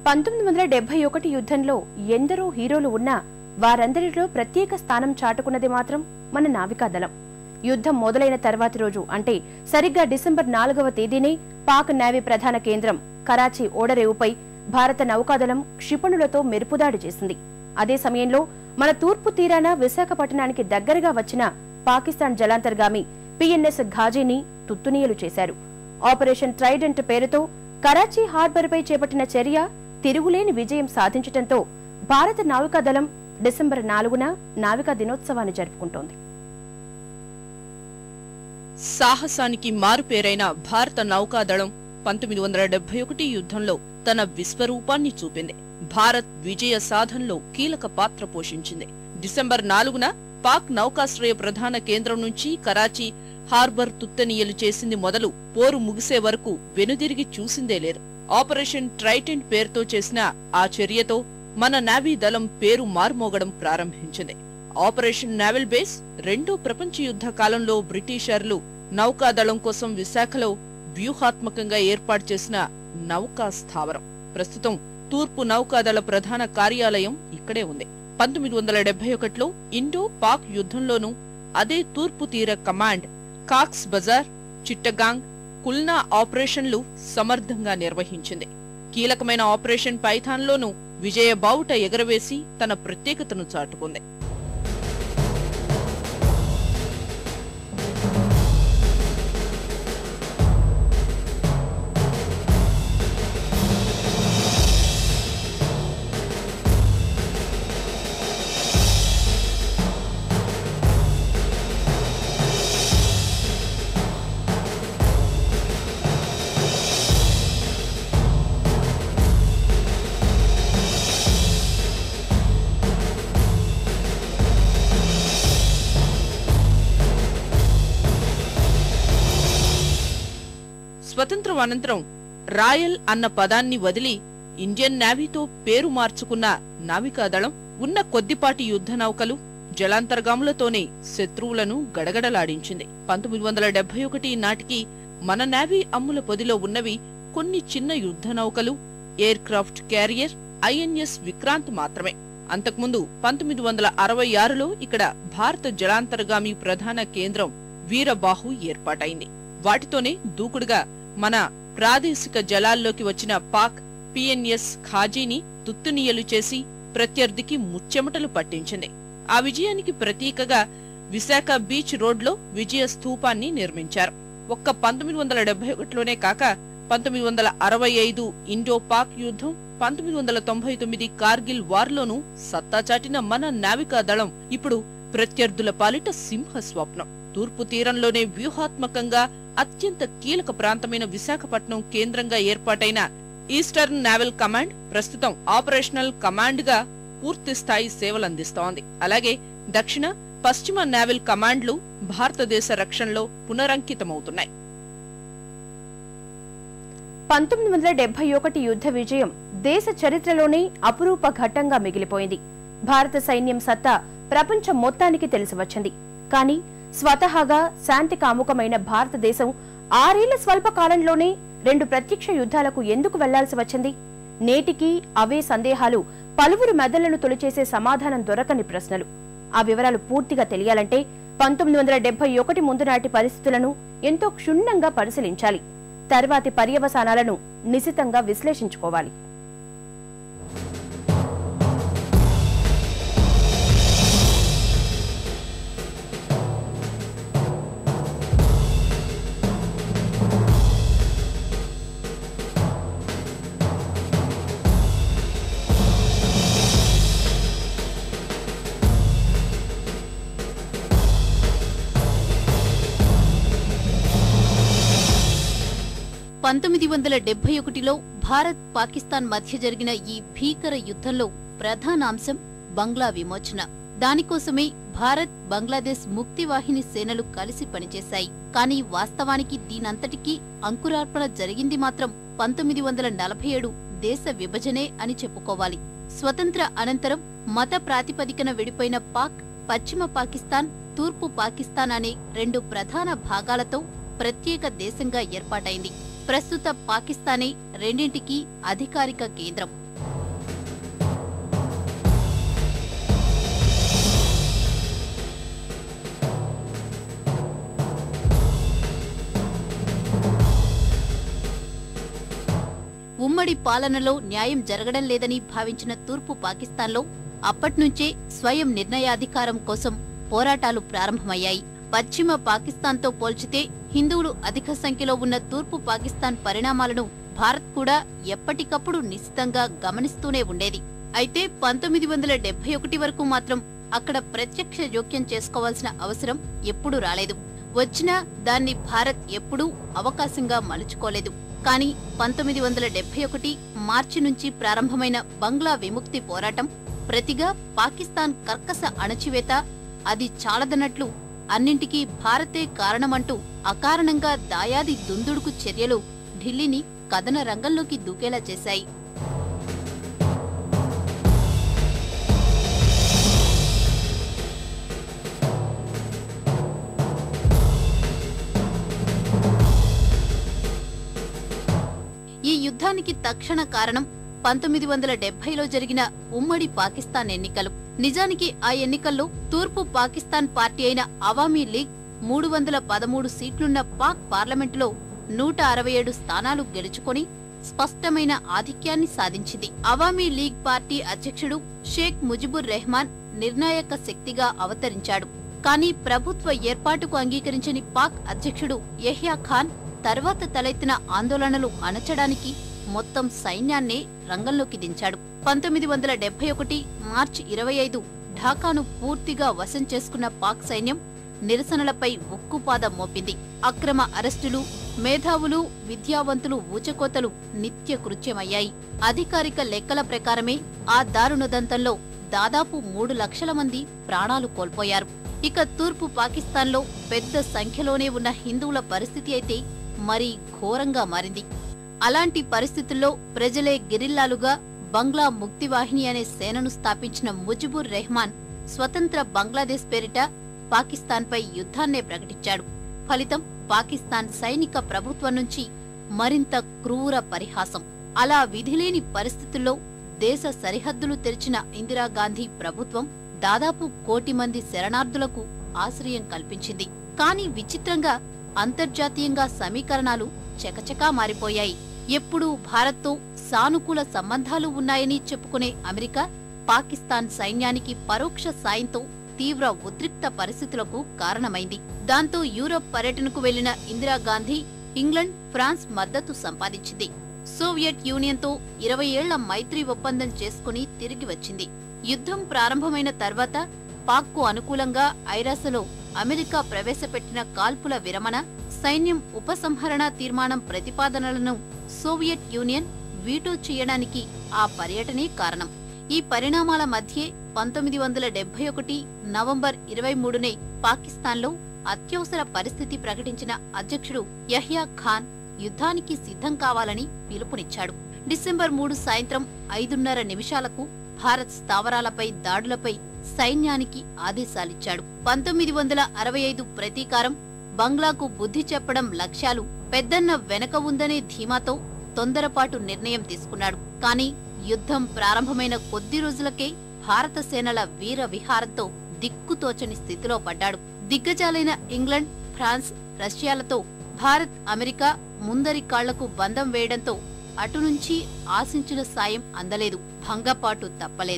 1971 యుద్ధంలో ఎందరో హీరోలు ఉన్నా వారందరిలో ప్రత్యేక స్థానం చాటుకున్నది మాత్రం మన నావికాదళం. యుద్ధం మొదలైన తర్వాతి రోజు అంటే సరిగ్గా డిసెంబర్ 4వ తేదీనే పాక్ నేవీ ప్రధాన కేంద్రం కరాచీ ఓడరేవుపై భారత నౌకాదళం క్షిపణులతో మెరుపుదాడి చేసింది. అదే సమయంలో మన తూర్పు తీరాన విశాఖపట్నానికి దగ్గరగా వచ్చిన పాకిస్తాన్ జలాంతర్గామి పిఎన్ఎస్ ఘాజీని తుత్తునియలు చేశారు. ఆపరేషన్ ట్రైడెంట్ పేరుతో కరాచీ హార్బర్పై చేపట్టిన చర్య తిరుగులేని విజయం సాధించడంతో భారత నావికాదళం డిసెంబర్ 4న నావికా దినోత్సవాన్ని జరుపుకుంటోంది. సాహసానికి మారుపేరైన భారత నౌకాదళం 1971 యుద్ధంలో తన విశ్వరూపాన్ని చూపింది. భారత్ విజయ సాధనలో కీలక పాత్ర పోషించింది. డిసెంబర్ 4న పాక్ నౌకాశ్రయ ప్రధాన కేంద్రం నుంచి కరాచీ హార్బర్ తుత్తనియలు చేసింది మొదలు పోరు ముగిసే వరకు వెనుదిరిగి చూసిందే లేదు. ఆపరేషన్ ట్రైడెంట్ పేరుతో చేసిన ఆ చర్యతో మన నేవీ దళం పేరు మార్మోగడం ప్రారంభించింది. ఆపరేషన్ నేవల్ బేస్ రెండో ప్రపంచ యుద్ధ కాలంలో బ్రిటిషర్లు నౌకాదళం కోసం విశాఖలో వ్యూహాత్మకంగా ఏర్పాటు చేసిన నౌకా స్థావరం. ప్రస్తుతం తూర్పు నౌకాదళ ప్రధాన కార్యాలయం ఇక్కడే ఉంది. 1971లో ఇండో పాక్ యుద్ధంలోనూ అదే తూర్పు తీర కమాండ్ కాక్స్ బజార్, చిట్టగాంగ్, కుల్నా ఆపరేషన్లు సమర్థంగా నిర్వహించింది. కీలకమైన ఆపరేషన్ పైథాన్లోనూ విజయ బావుట ఎగరవేసి తన ప్రత్యేకతను చాటుకుంది. స్వతంత్రం అనంతరం రాయల్ అన్న పదాన్ని వదిలి ఇండియన్ నేవీతో పేరు మార్చుకున్న నావికాదళం ఉన్న కొద్దిపాటి యుద్ధ నౌకలు, జలాంతర్గాములతోనే శత్రువులను గడగడలాడించింది. 1971 నాటికి మన నేవీ అమ్ముల పొదిలో ఉన్నవి కొన్ని చిన్న యుద్ధ నౌకలు, air craft carrier INS Vikrant మాత్రమే. అంతకుముందు 1966లో ఇక్కడ భారత జలాంతర్గామి ప్రధాన కేంద్రం వీరబాహు ఏర్పాటైంది. వాటితోనే దూకుడుగా మన ప్రాదేశిక జలాల్లోకి వచ్చిన పాక్ పిఎన్ఎస్ ఘాజీని తుత్తునియలు చేసి ప్రత్యర్థికి ముచ్చెమటలు పట్టించింది. ఆ విజయానికి ప్రతీకగా విశాఖ బీచ్ రోడ్లో విజయ స్తూపాన్ని నిర్మించారు. ఒక్క 1971లోనే కాక 1965 ఇండో పాక్ యుద్ధం, 1999 కార్గిల్ వార్లోనూ సత్తా చాటిన మన నావికాదళం ఇప్పుడు ప్రత్యర్థుల పాలిట సింహ స్వప్నం. తూర్పు తీరంలోనే వ్యూహాత్మకంగా అత్యంత కీలక ప్రాంతమైన విశాఖపట్నం కేంద్రంగా ఏర్పాటైన ఈస్టర్న్ నేవల్ కమాండ్ ప్రస్తుతం ఆపరేషనల్ కమాండ్ గా పూర్తిస్థాయి సేవలందిస్తోంది. అలాగే దక్షిణ, పశ్చిమ నేవల్ కమాండ్లు భారతదేశ రక్షణలో పునరంకితమవుతున్నాయి. 1971 యుద్ధ విజయం దేశ చరిత్రలోనే అపురూప ఘట్టంగా మిగిలిపోయింది. భారత సైన్యం సత్తా ప్రపంచం మొత్తానికి తెలిసి వచ్చింది. కానీ స్వతహాగా శాంతి కాముకమైన భారతదేశం 6 ఏళ్ల స్వల్ప కాలంలోనే 2 ప్రత్యక్ష యుద్ధాలకు ఎందుకు వెళ్లాల్సి వచ్చింది? నేటికి అవే సందేహాలు పలువురు మెదళ్లను తొలిచేసే సమాధానం దొరకని ప్రశ్నలు. ఆ వివరాలు పూర్తిగా తెలియాలంటే 1971 ముందు నాటి పరిస్థితులను ఎంతో క్షుణ్ణంగా పరిశీలించాలి. తర్వాతి పర్యవసానాలను నిశితంగా విశ్లేషించుకోవాలి. లో భారత్ పాకిస్తాన్ మధ్య జరిగిన ఈ భీకర యుద్ధంలో ప్రధాన అంశం బంగ్లా విమోచన. దానికోసమే భారత్, బంగ్లాదేశ్ ముక్తివాహిని సేనలు కలిసి పనిచేశాయి. కానీ వాస్తవానికి దీనంతటికీ అంకురార్పణ జరిగింది మాత్రం 1947 దేశ విభజనే అని చెప్పుకోవాలి. స్వతంత్ర అనంతరం మత ప్రాతిపదికన విడిపోయిన పాక్, పశ్చిమ పాకిస్తాన్, తూర్పు పాకిస్తాన్ అనే 2 ప్రధాన భాగాలతో ప్రత్యేక దేశంగా ఏర్పాటైంది. ప్రస్తుత పాకిస్తానే రెండింటికి అధికారిక కేంద్రం. ఉమ్మడి పాలనలో న్యాయం జరగడం లేదని భావించిన తూర్పు పాకిస్తాన్లో అప్పట్నుంచే స్వయం నిర్ణయాధికారం కోసం పోరాటాలు ప్రారంభమయ్యాయి. పశ్చిమ పాకిస్తాన్తో పోల్చితే హిందువులు అధిక సంఖ్యలో ఉన్న తూర్పు పాకిస్తాన్ పరిణామాలను భారత్ కూడా ఎప్పటికప్పుడు నిశితంగా గమనిస్తూనే ఉండేది. అయితే 1971 వరకు మాత్రం అక్కడ ప్రత్యక్ష జోక్యం చేసుకోవాల్సిన అవసరం ఎప్పుడూ రాలేదు. వచ్చినా దాన్ని భారత్ ఎప్పుడూ అవకాశంగా మలుచుకోలేదు. కానీ 1971 మార్చి నుంచి ప్రారంభమైన బంగ్లా విముక్తి పోరాటం ప్రతిగా పాకిస్తాన్ కర్కశ అణచివేత అది చాలదన్నట్లు అన్నింటికీ భారతే కారణమంటూ అకారణంగా దాయాది దుందుడుకు చర్యలు ఢిల్లీని కథన రంగంలోకి దూకేలా చేశాయి. ఈ యుద్ధానికి తక్షణ కారణం 1970లో జరిగిన ఉమ్మడి పాకిస్తాన్ ఎన్నికలు. నిజానికి ఆ ఎన్నికల్లో తూర్పు పాకిస్తాన్ పార్టీ అయిన అవామీ లీగ్ 313 సీట్లున్న పాక్ పార్లమెంటులో 167 స్థానాలు గెలుచుకొని స్పష్టమైన ఆధిక్యాన్ని సాధించింది. అవామీ లీగ్ పార్టీ అధ్యక్షుడు షేక్ ముజిబుర్ రెహమాన్ నిర్ణాయక శక్తిగా అవతరించాడు. కానీ ప్రభుత్వ ఏర్పాటుకు అంగీకరించని పాక్ అధ్యక్షుడు యహ్యా ఖాన్ తర్వాత తలెత్తిన ఆందోళనలు అణచడానికి మొత్తం సైన్యాన్నే రంగంలోకి దించాడు. 1971 మార్చి 25 ఢాకాను పూర్తిగా వశం చేసుకున్న పాక్ సైన్యం నిరసనలపై ఉక్కుపాదం మోపింది. అక్రమ అరెస్టులు, మేధావులు, విద్యావంతులు ఊచకోతలు నిత్య కృత్యమయ్యాయి. అధికారిక లెక్కల ప్రకారమే ఆ దారుణదంతంలో దాదాపు 3 లక్షల మంది ప్రాణాలు కోల్పోయారు. ఇక తూర్పు పాకిస్తాన్లో పెద్ద సంఖ్యలోనే ఉన్న హిందువుల పరిస్థితి అయితే మరీ ఘోరంగా మారింది. అలాంటి పరిస్థితుల్లో ప్రజలే గెరిల్లాలుగా బంగ్లా ముక్తివాహిని అనే సేనను స్థాపించిన ముజిబుర్ రెహమాన్ స్వతంత్ర బంగ్లాదేశ్ పేరిట పాకిస్తాన్పై యుద్ధాన్నే ప్రకటించాడు. ఫలితం పాకిస్తాన్ సైనిక ప్రభుత్వం నుంచి మరింత క్రూర పరిహాసం. అలా విధిలేని పరిస్థితుల్లో దేశ సరిహద్దులు తెరిచిన ఇందిరాగాంధీ ప్రభుత్వం దాదాపు 1 కోటి మంది శరణార్థులకు ఆశ్రయం కల్పించింది. కానీ విచిత్రంగా అంతర్జాతీయంగా సమీకరణాలు చకచకా మారిపోయాయి. ఎప్పుడూ భారత్తో సానుకూల సంబంధాలు ఉన్నాయని చెప్పుకునే అమెరికా పాకిస్తాన్ సైన్యానికి పరోక్ష సాయంతో తీవ్ర ఉద్రిక్త పరిస్థితులకు కారణమైంది. దాంతో యూరప్ పర్యటనకు వెళ్లిన ఇందిరాగాంధీ ఇంగ్లండ్, ఫ్రాన్స్ మద్దతు సంపాదించింది. సోవియట్ యూనియన్తో 20 ఏళ్ల మైత్రి ఒప్పందం చేసుకుని తిరిగి వచ్చింది. యుద్ధం ప్రారంభమైన తర్వాత పాక్కు అనుకూలంగా ఐరాసలో అమెరికా ప్రవేశపెట్టిన కాల్పుల విరమణ, సైన్యం ఉపసంహరణ తీర్మానం ప్రతిపాదనలను సోవియట్ యూనియన్ వీటో చేయడానికి ఆ పర్యటనే కారణం. ఈ పరిణామాల మధ్యే 1971 నవంబర్ 23నే పాకిస్తాన్లో అత్యవసర పరిస్థితి ప్రకటించిన అధ్యక్షుడు యహ్యా ఖాన్ యుద్ధానికి సిద్ధం కావాలని పిలుపునిచ్చాడు. డిసెంబర్ 3 సాయంత్రం 5:30 నిమిషాలకు భారత్ స్థావరాలపై దాడులపై సైన్యానికి ఆదేశాలిచ్చాడు. 1965 ప్రతీకారం, బంగ్లాకు బుద్ధి చెప్పడం లక్ష్యాలు పెద్దన్న వెనక ఉందనే ధీమాతో తొందరపాటు నిర్ణయం తీసుకున్నాడు. కాని యుద్ధం ప్రారంభమైన కొద్ది రోజులకే భారత సేనల వీర విహారంతో దిక్కుతోచని స్థితిలో పడ్డాడు. దిగ్గజాలైన ఇంగ్లండ్, ఫ్రాన్స్, రష్యాలతో భారత్, అమెరికా ముందరి కాళ్లకు బంధం వేయడంతో అటునుంచి ఆశించిన సాయం అందలేదు. భంగపాటు తప్పలేదు.